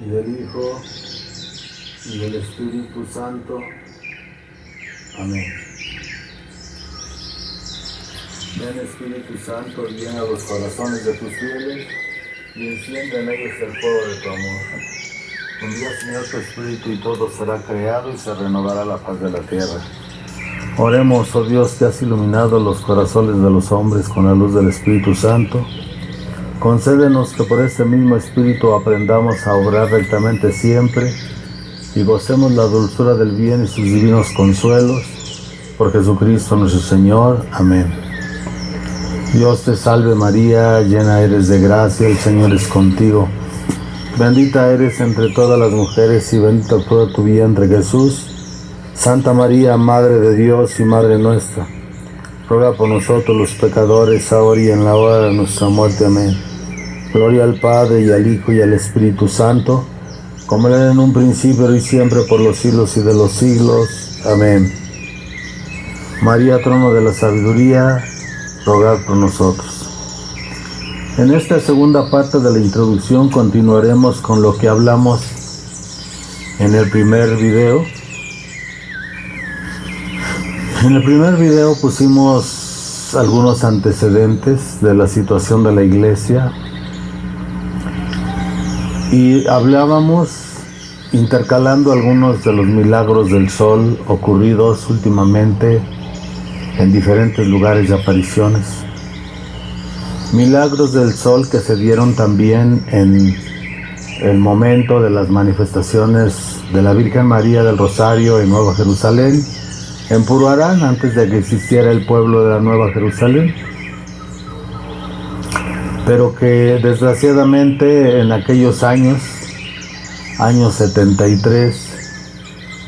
y del Hijo, y del Espíritu Santo. Amén. Ven Espíritu Santo, llena los corazones de tus fieles, y enciende en ellos el fuego de tu amor. Envía, Señor, tu Espíritu, y todo será creado, y se renovará la faz de la tierra. Oremos, oh Dios, que has iluminado los corazones de los hombres con la luz del Espíritu Santo. Concédenos que por este mismo Espíritu aprendamos a obrar rectamente siempre y gocemos la dulzura del bien y sus divinos consuelos. Por Jesucristo nuestro Señor. Amén. Dios te salve María, llena eres de gracia, el Señor es contigo. Bendita eres entre todas las mujeres y bendito el fruto de tu vientre Jesús. Santa María, Madre de Dios y Madre nuestra, ruega por nosotros los pecadores, ahora y en la hora de nuestra muerte. Amén. Gloria al Padre, y al Hijo, y al Espíritu Santo, como era en un principio, y siempre, por los siglos y de los siglos. Amén. María, trono de la sabiduría, rogad por nosotros. En esta segunda parte de la introducción continuaremos con lo que hablamos en el primer video. En el primer video pusimos algunos antecedentes de la situación de la iglesia y hablábamos intercalando algunos de los milagros del sol ocurridos últimamente en diferentes lugares de apariciones. Milagros del sol que se dieron también en el momento de las manifestaciones de la Virgen María del Rosario en Nueva Jerusalén, en Puruarán, antes de que existiera el pueblo de la Nueva Jerusalén, pero que desgraciadamente en aquellos años 73,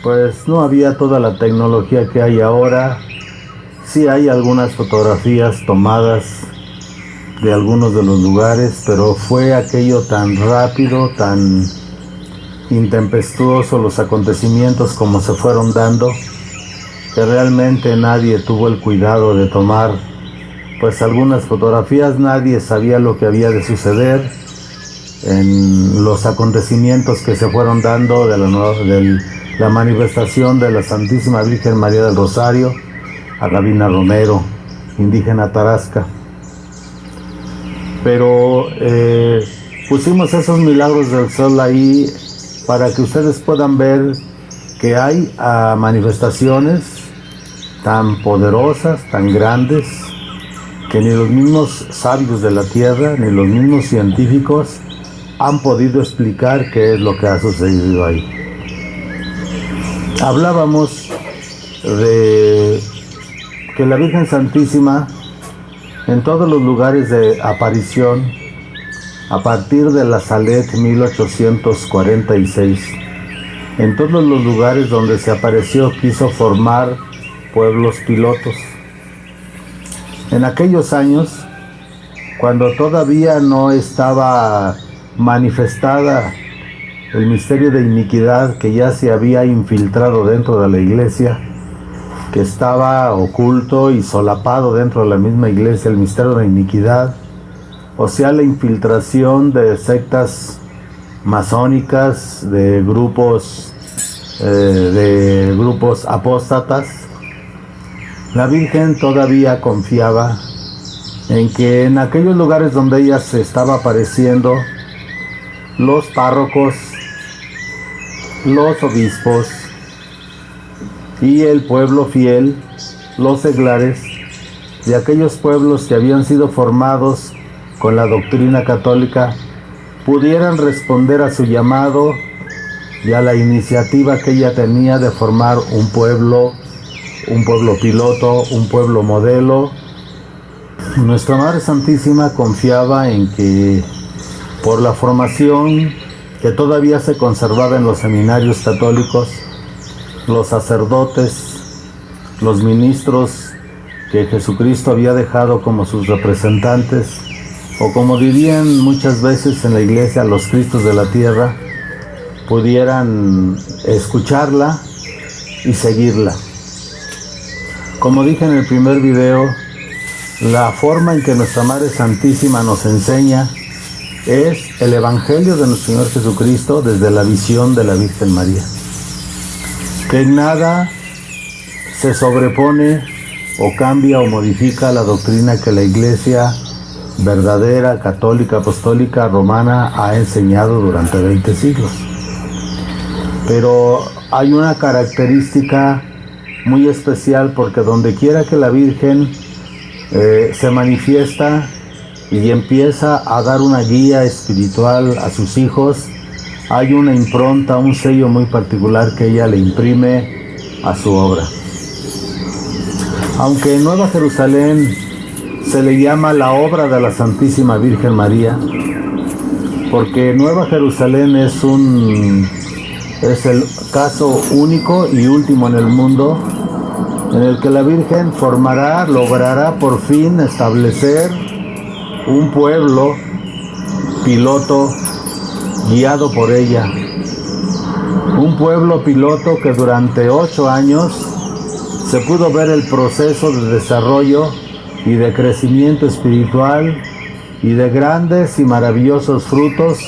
pues no había toda la tecnología que hay ahora. Sí hay algunas fotografías tomadas de algunos de los lugares, pero fue aquello tan rápido, tan intempestuoso los acontecimientos como se fueron dando, que realmente nadie tuvo el cuidado de tomar pues algunas fotografías. Nadie sabía lo que había de suceder en los acontecimientos que se fueron dando de la manifestación de la Santísima Virgen María del Rosario a Gabina Romero, indígena tarasca. Pero pusimos esos milagros del sol ahí para que ustedes puedan ver que hay manifestaciones tan poderosas, tan grandes, que ni los mismos sabios de la tierra, ni los mismos científicos han podido explicar qué es lo que ha sucedido ahí. Hablábamos de que la Virgen Santísima, en todos los lugares de aparición, a partir de la Salet 1846, en todos los lugares donde se apareció, quiso formar pueblos pilotos. En aquellos años, cuando todavía no estaba manifestada el misterio de iniquidad que ya se había infiltrado dentro de la iglesia, que estaba oculto y solapado dentro de la misma iglesia, el misterio de iniquidad, o sea, la infiltración de sectas masónicas, de grupos apóstatas. La Virgen todavía confiaba en que en aquellos lugares donde ella se estaba apareciendo, los párrocos, los obispos y el pueblo fiel, los seglares de aquellos pueblos que habían sido formados con la doctrina católica, pudieran responder a su llamado y a la iniciativa que ella tenía de formar un pueblo piloto, un pueblo modelo. Nuestra Madre Santísima confiaba en que por la formación que todavía se conservaba en los seminarios católicos, los sacerdotes, los ministros que Jesucristo había dejado como sus representantes, o como dirían muchas veces en la iglesia, los Cristos de la tierra, pudieran escucharla y seguirla. Como dije en el primer video, la forma en que nuestra Madre Santísima nos enseña es el Evangelio de nuestro Señor Jesucristo desde la visión de la Virgen María. Que nada se sobrepone o cambia o modifica la doctrina que la Iglesia verdadera, católica, apostólica, romana ha enseñado durante 20 siglos. Pero hay una característica muy especial, porque donde quiera que la Virgen se manifiesta y empieza a dar una guía espiritual a sus hijos, hay una impronta, un sello muy particular que ella le imprime a su obra. Aunque en Nueva Jerusalén se le llama la obra de la Santísima Virgen María, porque Nueva Jerusalén es el caso único y último en el mundo en el que la Virgen logrará por fin establecer un pueblo piloto guiado por ella. Un pueblo piloto que durante 8 años se pudo ver el proceso de desarrollo y de crecimiento espiritual y de grandes y maravillosos frutos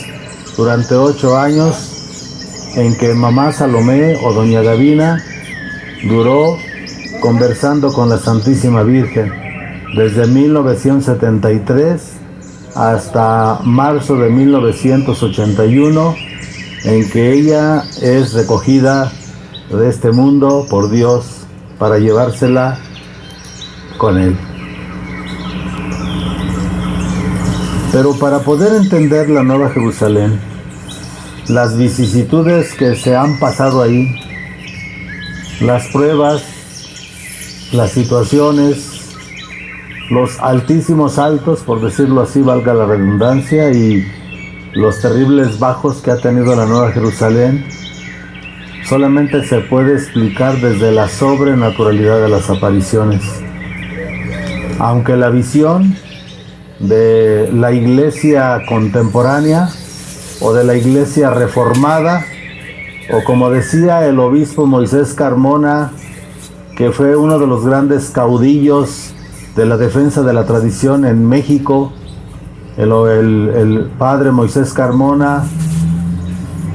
durante 8 años en que mamá Salomé o doña Gavina duró conversando con la Santísima Virgen desde 1973 hasta marzo de 1981, en que ella es recogida de este mundo por Dios para llevársela con Él. Pero para poder entender la Nueva Jerusalén, las vicisitudes que se han pasado ahí, las pruebas, las situaciones, los altísimos altos, por decirlo así, valga la redundancia, y los terribles bajos que ha tenido la Nueva Jerusalén, solamente se puede explicar desde la sobrenaturalidad de las apariciones. Aunque la visión de la iglesia contemporánea o de la iglesia reformada, o como decía el obispo Moisés Carmona, que fue uno de los grandes caudillos de la defensa de la tradición en México, el padre Moisés Carmona,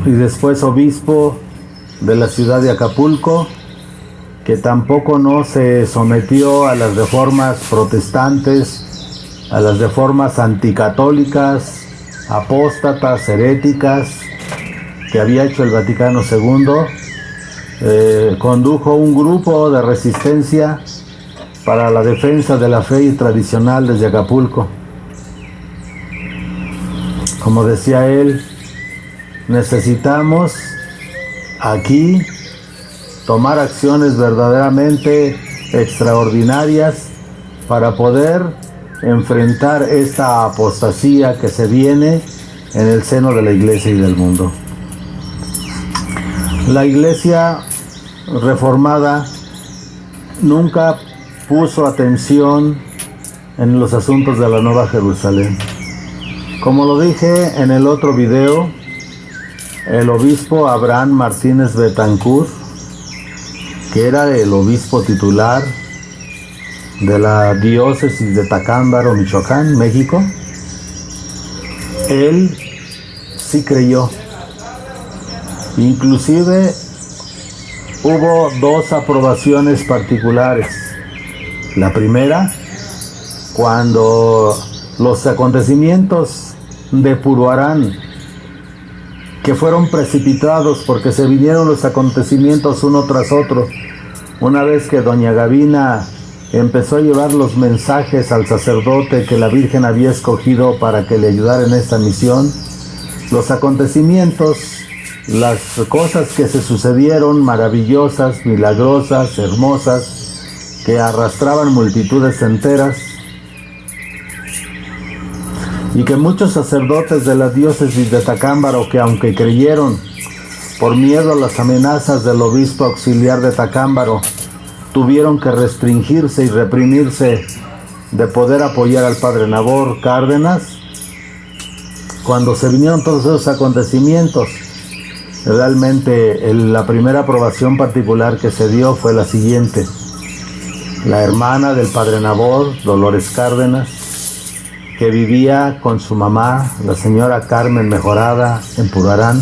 y después obispo de la ciudad de Acapulco, que tampoco no se sometió a las reformas protestantes, a las reformas anticatólicas, apóstatas, heréticas que había hecho el Vaticano II. Condujo un grupo de resistencia para la defensa de la fe tradicional desde Acapulco. Como decía él, necesitamos aquí tomar acciones verdaderamente extraordinarias para poder enfrentar esta apostasía que se viene en el seno de la iglesia y del mundo. La iglesia reformada nunca puso atención en los asuntos de la Nueva Jerusalén. Como lo dije en el otro video, el obispo Abraham Martínez Betancourt, que era el obispo titular de la diócesis de Tacámbaro, Michoacán, México, él sí creyó. Inclusive hubo 2 aprobaciones particulares. La primera, cuando los acontecimientos de Puruarán, que fueron precipitados porque se vinieron los acontecimientos uno tras otro, una vez que doña Gavina empezó a llevar los mensajes al sacerdote que la Virgen había escogido para que le ayudara en esta misión, los acontecimientos, las cosas que se sucedieron, maravillosas, milagrosas, hermosas, que arrastraban multitudes enteras, y que muchos sacerdotes de la diócesis de Tacámbaro, que aunque creyeron por miedo a las amenazas del obispo auxiliar de Tacámbaro, tuvieron que restringirse y reprimirse de poder apoyar al padre Nabor Cárdenas. Cuando se vinieron todos esos acontecimientos, realmente la primera aprobación particular que se dio fue la siguiente. La hermana del padre Nabor, Dolores Cárdenas, que vivía con su mamá, la señora Carmen Mejorada, en Purarán,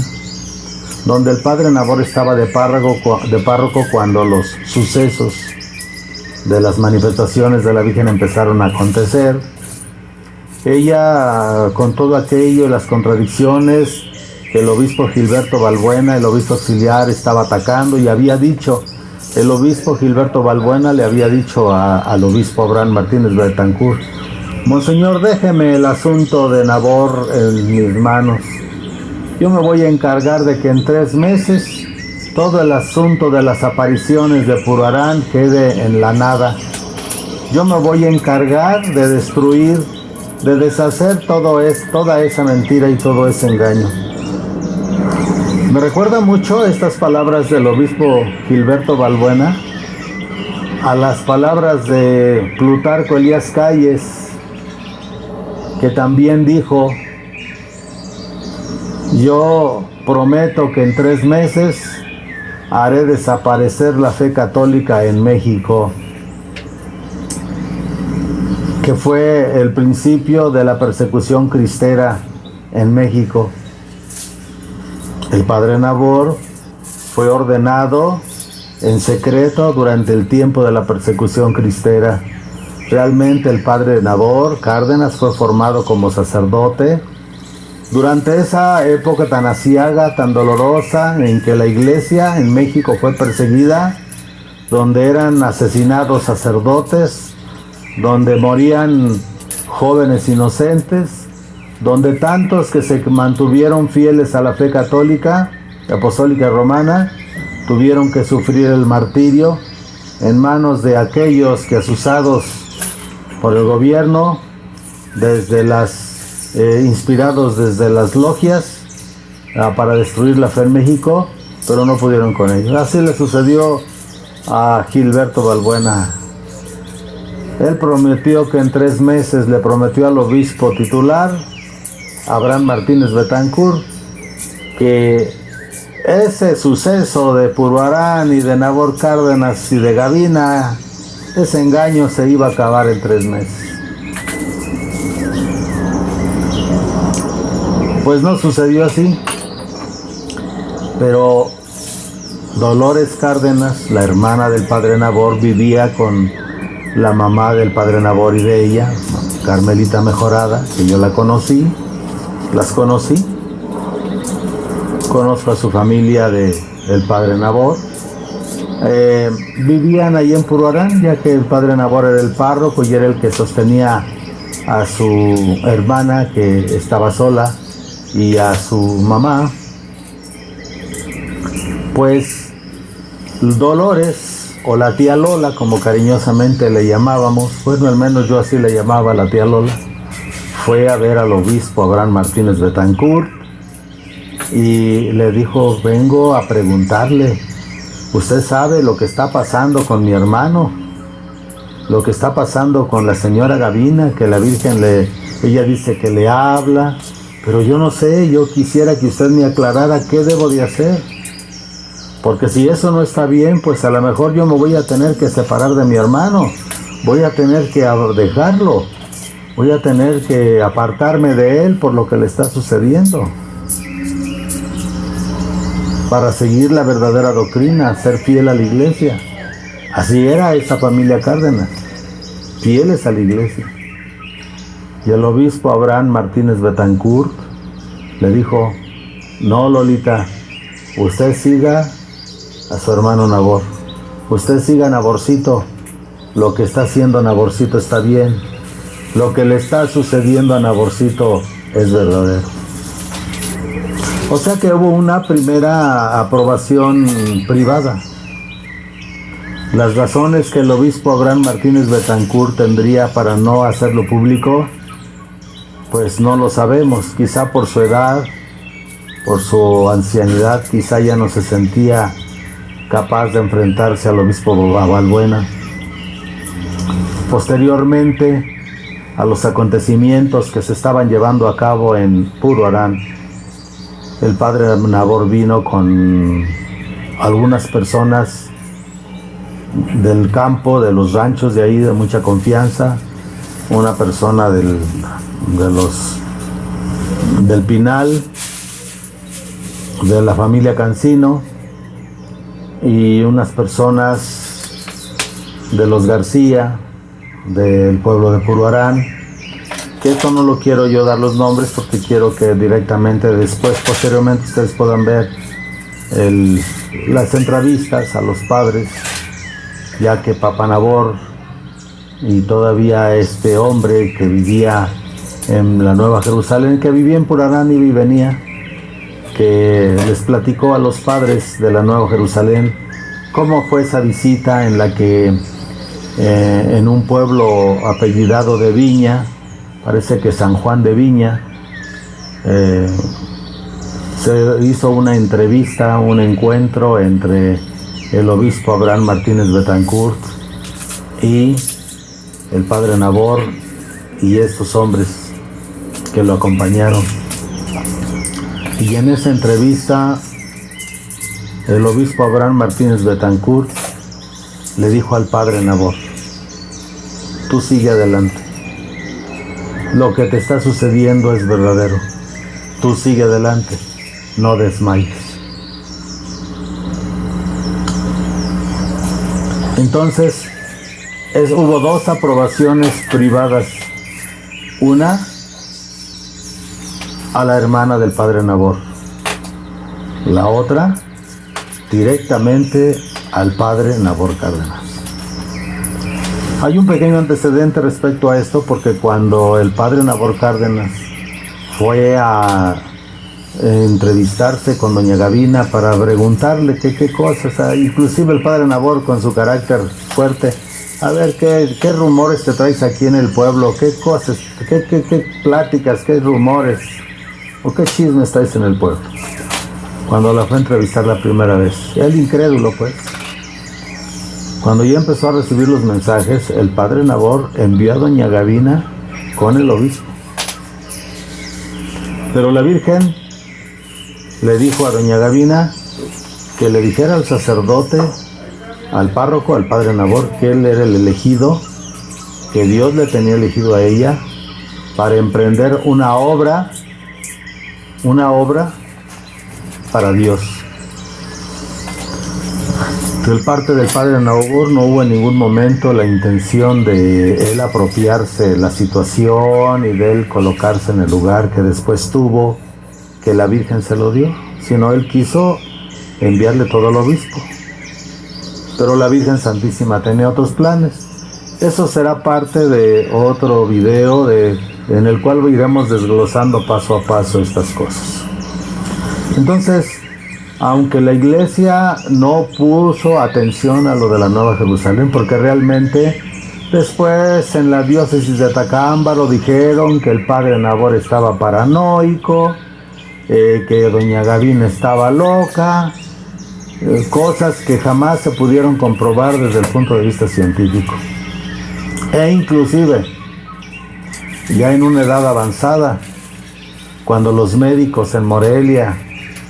donde el padre Nabor estaba de párroco cuando los sucesos de las manifestaciones de la Virgen empezaron a acontecer. Ella, con todo aquello y las contradicciones que el obispo Gilberto Balbuena, el obispo auxiliar, estaba atacando, y había dicho, el obispo Gilberto Balbuena le había dicho al obispo Abraham Martínez Betancourt: Monseñor, déjeme el asunto de Nabor en mis manos. Yo me voy a encargar de que en 3 meses todo el asunto de las apariciones de Purarán quede en la nada. Yo me voy a encargar de destruir, de deshacer toda esa mentira y todo ese engaño. Me recuerda mucho estas palabras del obispo Gilberto Balbuena a las palabras de Plutarco Elías Calles, que también dijo: yo prometo que en 3 meses haré desaparecer la fe católica en México, que fue el principio de la persecución cristera en México. El padre Nabor fue ordenado en secreto durante el tiempo de la persecución cristera. Realmente el padre Nabor Cárdenas fue formado como sacerdote durante esa época tan aciaga, tan dolorosa, en que la iglesia en México fue perseguida, donde eran asesinados sacerdotes, donde morían jóvenes inocentes, donde tantos que se mantuvieron fieles a la fe católica, apostólica y romana, tuvieron que sufrir el martirio en manos de aquellos que, asusados por el gobierno, inspirados desde las logias para destruir la fe en México, pero no pudieron con ello. Así le sucedió a Gilberto Balbuena. Él prometió que en 3 meses, le prometió al obispo titular, Abraham Martínez Betancourt, que ese suceso de Purarán y de Nabor Cárdenas y de Gavina, ese engaño se iba a acabar en 3 meses. Pues no sucedió así, pero Dolores Cárdenas, la hermana del padre Nabor, vivía con la mamá del padre Nabor y de ella, Carmelita Mejorada, que yo las conocí, conozco a su familia del padre Nabor. Vivían ahí en Purarán, ya que el padre Nabor era el párroco y era el que sostenía a su hermana, que estaba sola, y a su mamá. Pues Dolores, o la tía Lola, como cariñosamente le llamábamos, bueno, al menos yo así le llamaba a la tía Lola, fue a ver al obispo Abraham Martínez Betancourt y le dijo: vengo a preguntarle, ¿usted sabe lo que está pasando con mi hermano? Lo que está pasando con la señora Gavina, que la Virgen ella dice que le habla, pero yo no sé, yo quisiera que usted me aclarara qué debo de hacer. Porque si eso no está bien, pues a lo mejor yo me voy a tener que separar de mi hermano, voy a tener que dejarlo, voy a tener que apartarme de él por lo que le está sucediendo, para seguir la verdadera doctrina, ser fiel a la iglesia. Así era esa familia Cárdenas, fieles a la iglesia. Y el obispo Abraham Martínez Betancourt le dijo: no, Lolita, usted siga a su hermano Nabor, usted siga a Naborcito, lo que está haciendo Naborcito está bien, lo que le está sucediendo a Naborcito es verdadero. O sea que hubo una primera aprobación privada. Las razones que el obispo Abraham Martínez Betancourt tendría para no hacerlo público, pues no lo sabemos. Quizá por su edad, por su ancianidad, quizá ya no se sentía capaz de enfrentarse al obispo Balbuena. Posteriormente a los acontecimientos que se estaban llevando a cabo en Purarán, el padre Nabor vino con algunas personas del campo, de los ranchos de ahí, de mucha confianza, una persona del del Pinal, de la familia Cancino, y unas personas de los García, del pueblo de Puruarán, que esto no lo quiero yo dar los nombres porque quiero que directamente después, posteriormente, ustedes puedan ver las entrevistas a los padres, ya que Papá Nabor y todavía este hombre que vivía en la Nueva Jerusalén, que vivía en Puruarán y venía, que les platicó a los padres de la Nueva Jerusalén cómo fue esa visita en la que en un pueblo apellidado de Viña, parece que San Juan de Viña, se hizo una entrevista, un encuentro entre el obispo Abraham Martínez Betancourt y el padre Nabor y estos hombres que lo acompañaron. Y en esa entrevista el obispo Abraham Martínez Betancourt le dijo al padre Nabor: tú sigue adelante, lo que te está sucediendo es verdadero, tú sigue adelante, no desmayes. Entonces hubo dos aprobaciones privadas, una a la hermana del padre Nabor, la otra directamente al padre Nabor Cárdenas. Hay un pequeño antecedente respecto a esto, porque cuando el padre Nabor Cárdenas fue a entrevistarse con doña Gavina para preguntarle qué cosas, inclusive el padre Nabor con su carácter fuerte, a ver qué rumores te traes aquí en el pueblo, qué cosas, qué pláticas, qué rumores o qué chismes traes en el pueblo. Cuando la fue a entrevistar la primera vez, el incrédulo pues, cuando ya empezó a recibir los mensajes, el padre Nabor envió a doña Gavina con el obispo, pero la Virgen le dijo a doña Gavina que le dijera al sacerdote, al párroco, al padre Nabor, que él era el elegido, que Dios le tenía elegido a ella para emprender una obra para Dios. Por parte del padre Nabor no hubo en ningún momento la intención de él apropiarse la situación y de él colocarse en el lugar que después tuvo, que la Virgen se lo dio, sino él quiso enviarle todo al obispo. Pero la Virgen Santísima tenía otros planes. Eso será parte de otro video en el cual iremos desglosando paso a paso estas cosas. Entonces, aunque la iglesia no puso atención a lo de la Nueva Jerusalén, porque realmente después en la diócesis de Atacámbaro dijeron que el padre Nabor estaba paranoico, que doña Gavina estaba loca, cosas que jamás se pudieron comprobar desde el punto de vista científico. E inclusive, ya en una edad avanzada, cuando los médicos en Morelia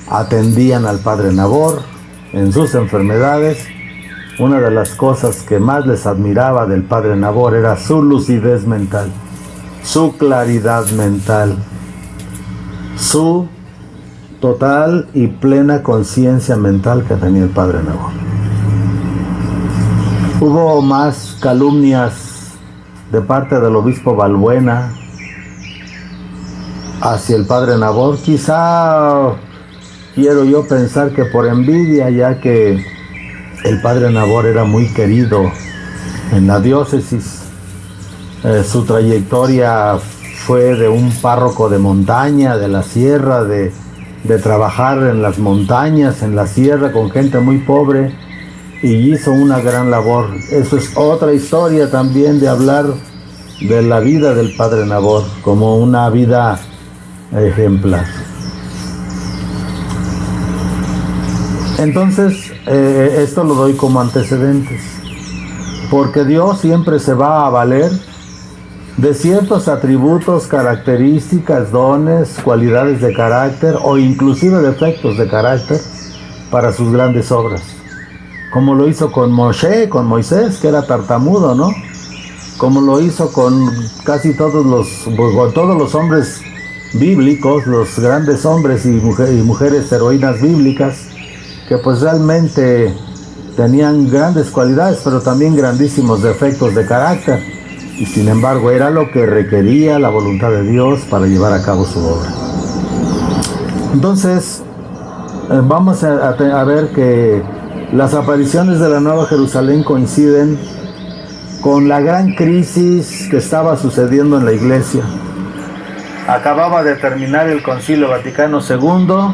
atendían al padre Nabor en sus enfermedades, una de las cosas que más les admiraba del padre Nabor era su lucidez mental, su claridad mental, su total y plena conciencia mental que tenía el padre Nabor. Hubo más calumnias de parte del obispo Balbuena hacia el padre Nabor, quizá quiero yo pensar que por envidia, ya que el padre Nabor era muy querido en la diócesis. Su trayectoria fue de un párroco de montaña, de la sierra, de trabajar en las montañas, en la sierra, con gente muy pobre, y hizo una gran labor. Eso es otra historia también, de hablar de la vida del padre Nabor como una vida ejemplar. Entonces, esto lo doy como antecedentes, porque Dios siempre se va a valer de ciertos atributos, características, dones, cualidades de carácter o inclusive defectos de carácter para sus grandes obras, como lo hizo con Moisés, que era tartamudo, ¿no? como lo hizo con casi todos los hombres bíblicos, los grandes hombres y mujeres heroínas bíblicas, que pues realmente tenían grandes cualidades, pero también grandísimos defectos de carácter, y sin embargo era lo que requería la voluntad de Dios para llevar a cabo su obra. Entonces, vamos a ver que las apariciones de la Nueva Jerusalén coinciden con la gran crisis que estaba sucediendo en la iglesia. Acababa de terminar el Concilio Vaticano II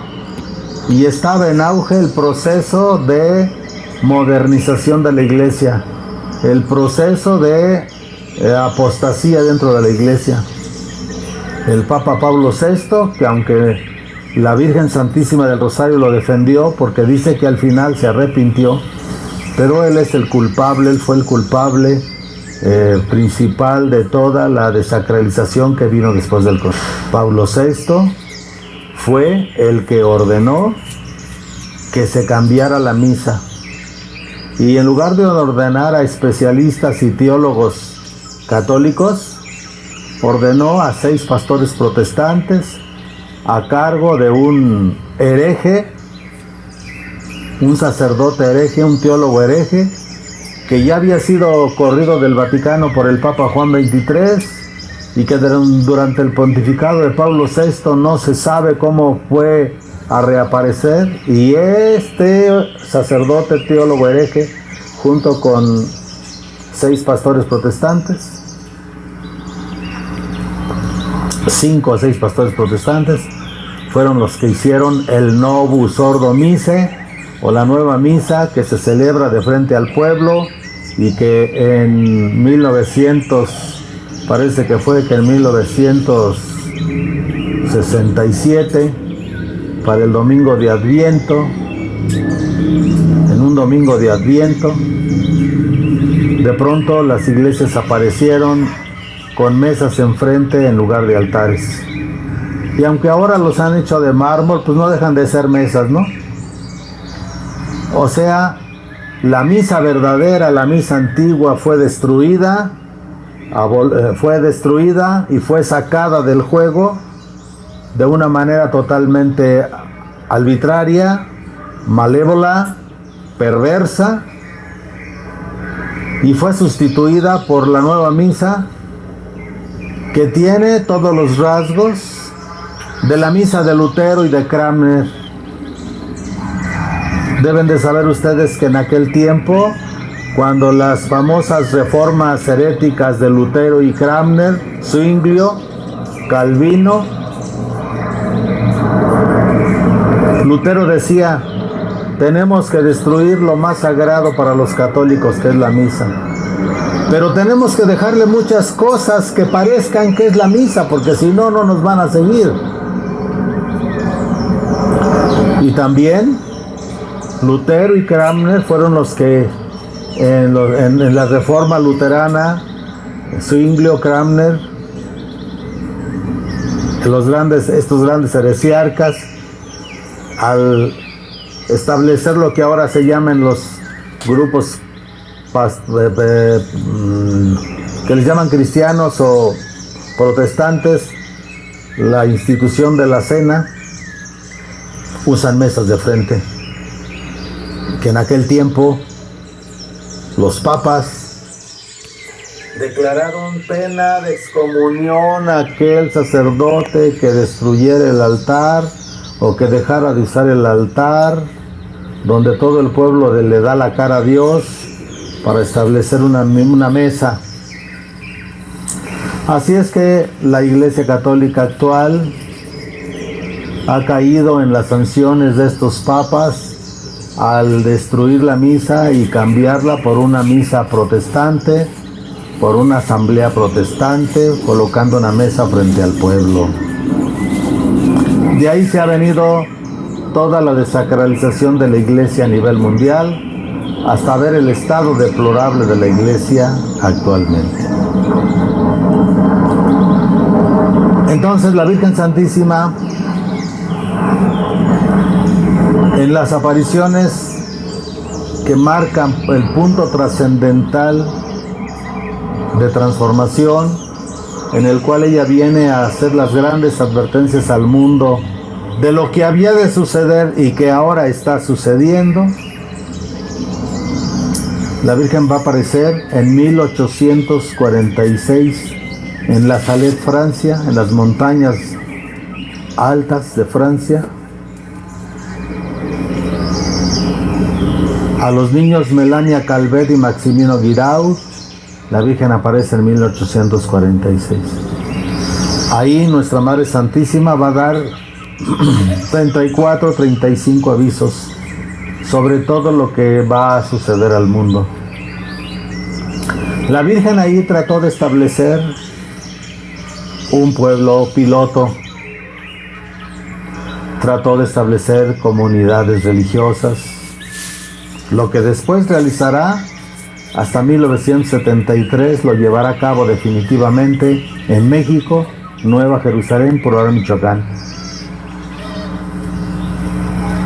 y estaba en auge el proceso de modernización de la iglesia, el proceso de apostasía dentro de la iglesia. El Papa Pablo VI, que aunque la Virgen Santísima del Rosario lo defendió porque dice que al final se arrepintió, pero él es el culpable, él fue el culpable principal de toda la desacralización que vino después del concilio. Pablo VI fue el que ordenó que se cambiara la misa, y en lugar de ordenar a especialistas y teólogos católicos, ordenó a 6 pastores protestantes a cargo de un hereje, un sacerdote hereje, un teólogo hereje, que ya había sido corrido del Vaticano por el Papa Juan XXIII, y que durante el pontificado de Pablo VI no se sabe cómo fue a reaparecer, y este sacerdote teólogo hereje, junto con 6 pastores protestantes, 5 o 6 pastores protestantes, fueron los que hicieron el Novus Ordo Missae, o la nueva misa que se celebra de frente al pueblo, y que en 1967, para el domingo de Adviento, en un domingo de Adviento, de pronto las iglesias aparecieron con mesas enfrente en lugar de altares. Y aunque ahora los han hecho de mármol, pues no dejan de ser mesas, ¿no? O sea, la misa verdadera, la misa antigua fue destruida y fue sacada del juego de una manera totalmente arbitraria, malévola, perversa, y fue sustituida por la nueva misa, que tiene todos los rasgos de la misa de Lutero y de Cranmer. Deben de saber ustedes que en aquel tiempo, cuando las famosas reformas heréticas de Lutero y Cranmer, Zwinglio, Calvino, Lutero decía: tenemos que destruir lo más sagrado para los católicos, que es la misa, pero tenemos que dejarle muchas cosas que parezcan que es la misa, porque si no, no nos van a seguir. Y también Lutero y Cranmer fueron los que en la reforma luterana, Zwinglio, Cranmer, estos grandes heresiarcas, al establecer lo que ahora se llaman los grupos que les llaman cristianos o protestantes, la institución de la cena, usan mesas de frente, que en aquel tiempo los papas declararon pena de excomunión a aquel sacerdote que destruyera el altar o que dejara de usar el altar donde todo el pueblo le da la cara a Dios, para establecer una mesa. Así es que la Iglesia Católica actual ha caído en las sanciones de estos papas al destruir la misa y cambiarla por una misa protestante, por una asamblea protestante, colocando una mesa frente al pueblo. De ahí se ha venido toda la desacralización de la iglesia a nivel mundial, hasta ver el estado deplorable de la iglesia actualmente. Entonces la Virgen Santísima, en las apariciones que marcan el punto trascendental de transformación, en el cual ella viene a hacer las grandes advertencias al mundo de lo que había de suceder y que ahora está sucediendo. La Virgen va a aparecer en 1846 en La Salette, Francia, en las montañas altas de Francia. A los niños Melania Calvet y Maximino Guiraud, la Virgen aparece en 1846. Ahí nuestra Madre Santísima va a dar 34, 35 avisos sobre todo lo que va a suceder al mundo. La Virgen ahí trató de establecer un pueblo piloto, trató de establecer comunidades religiosas, lo que después realizará hasta 1973, lo llevará a cabo definitivamente en México, Nueva Jerusalén, por ahora Michoacán.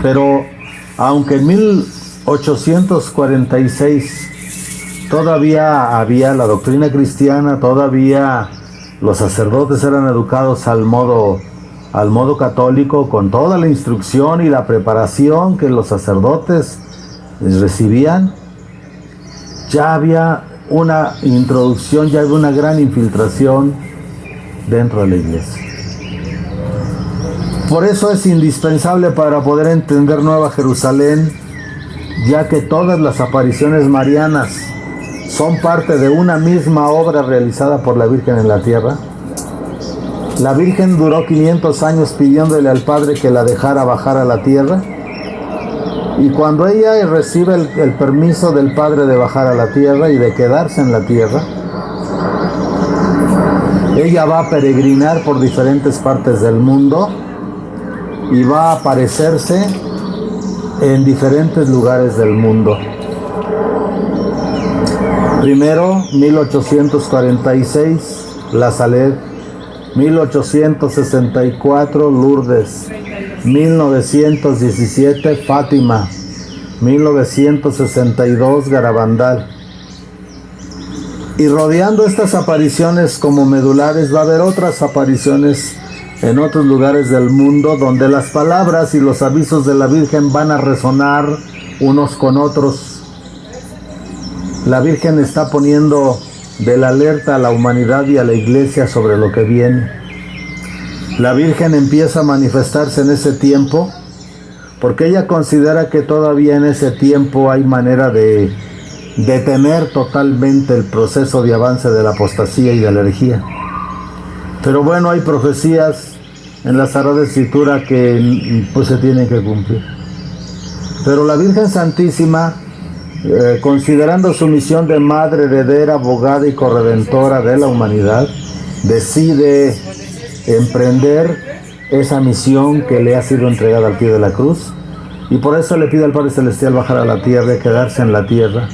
Pero aunque en 1846 todavía había la doctrina cristiana, todavía los sacerdotes eran educados al modo católico, con toda la instrucción y la preparación que los sacerdotes recibían, ya había una introducción, ya había una gran infiltración dentro de la iglesia. Por eso es indispensable para poder entender Nueva Jerusalén, ya que todas las apariciones marianas son parte de una misma obra realizada por la Virgen en la tierra. La Virgen duró 500 años pidiéndole al Padre que la dejara bajar a la tierra, y cuando ella recibe el permiso del Padre de bajar a la tierra y de quedarse en la tierra, ella va a peregrinar por diferentes partes del mundo y va a aparecerse en diferentes lugares del mundo. Primero, 1846, La Salette; 1864, Lourdes; 1917, Fátima; 1962, Garabandal. Y rodeando estas apariciones como medulares va a haber otras apariciones en otros lugares del mundo, donde las palabras y los avisos de la Virgen van a resonar unos con otros. La Virgen está poniendo de la alerta a la humanidad y a la iglesia sobre lo que viene. La Virgen empieza a manifestarse en ese tiempo porque ella considera que todavía en ese tiempo hay manera de detener totalmente el proceso de avance de la apostasía y de la herejía. Pero bueno, hay profecías en la Sagrada Escritura que pues se tienen que cumplir. Pero la Virgen Santísima, considerando su misión de madre, heredera, abogada y corredentora de la humanidad, decide emprender esa misión que le ha sido entregada al pie de la cruz, y por eso le pide al Padre Celestial bajar a la tierra y quedarse en la tierra,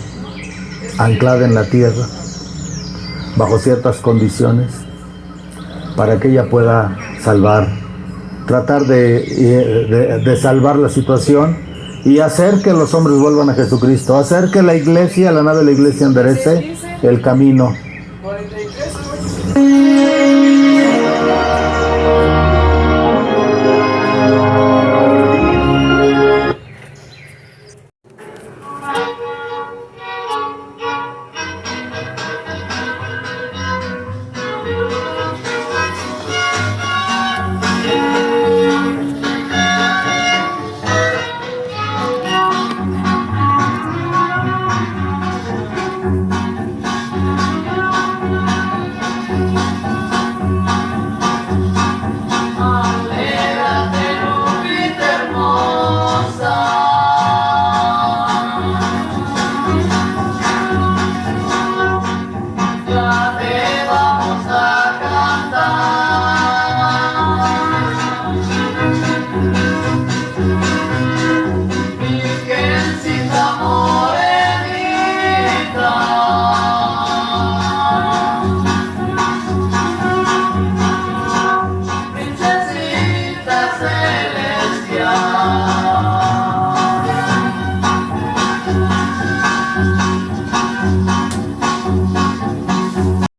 anclada en la tierra, bajo ciertas condiciones, para que ella pueda salvar, tratar de salvar la situación y hacer que los hombres vuelvan a Jesucristo, hacer que la iglesia, la nave de la iglesia, enderece el camino